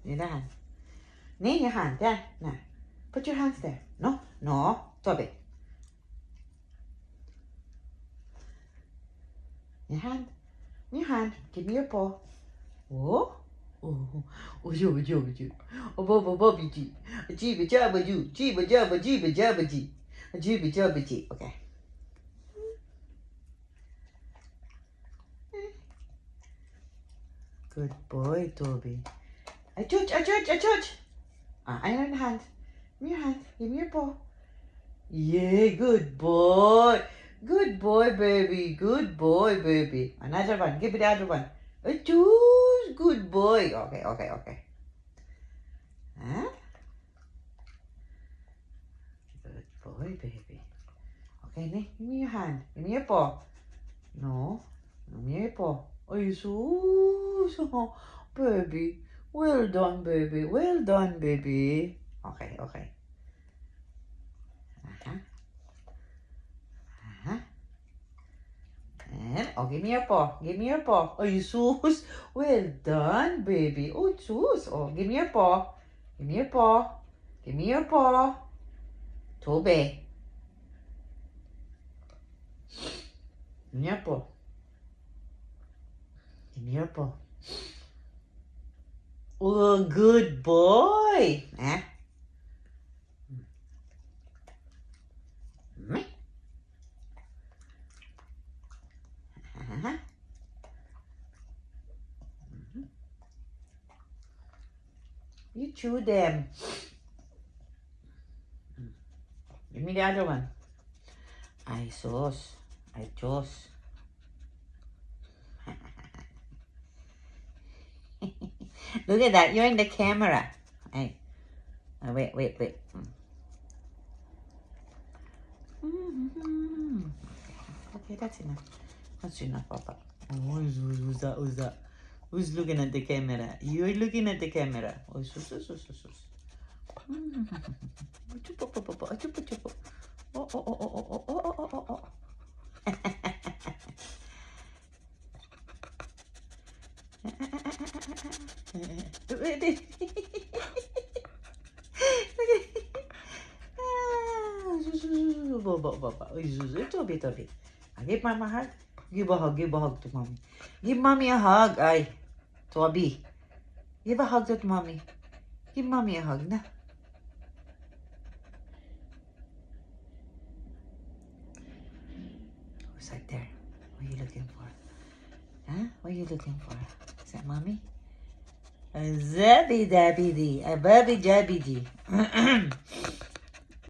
Need a hand. Need your hand. There. Now. Put your hands there. No. No. Toby. Your hand. Your hand. Give me your paw. Oh. Oh. Oh, you. Oh, Bobby G. Jeeba Jabba Ju. Jeeba Jabba G. Jeeba Jabba G. Okay. Good boy, Toby. A church. Iron hand. Give me your hand. Give me your paw. Yeah, good boy. Good boy, baby. Good boy, baby. Another one. Give me the other one. A choose. Good boy. Okay. Huh? Good boy, baby. Okay, Nick, give me your hand. Give me your paw. No. Give me your paw. Oh, you so, baby. Well done, baby. Well done, baby. Okay. Uh-huh. And, oh, give me your paw. Give me your paw. Oh, you sus. Well done, baby. Oh, sus. Oh, give me your paw. Give me your paw. Give me your paw. Toby. Give me your paw. Give me your paw. Oh, good boy. Eh? Me? Uh-huh. You chew them. Give me the other one. I chose. Look at that. You're in the camera. Hey. Wait. Okay, that's enough. That's enough, Papa. Oh, who's that? Who's looking at the camera? You're looking at the camera. Oh, sus. Oh. Toby. Give Mama a hug. Give a hug to Mommy. Give Mommy a hug. Ay, Toby. Give a hug to Mommy. Give Mommy a hug na. Who's that there? What are you looking for? Huh? What are you looking for? Is that Mommy? A zabby dabby dee. A babby jabby dee.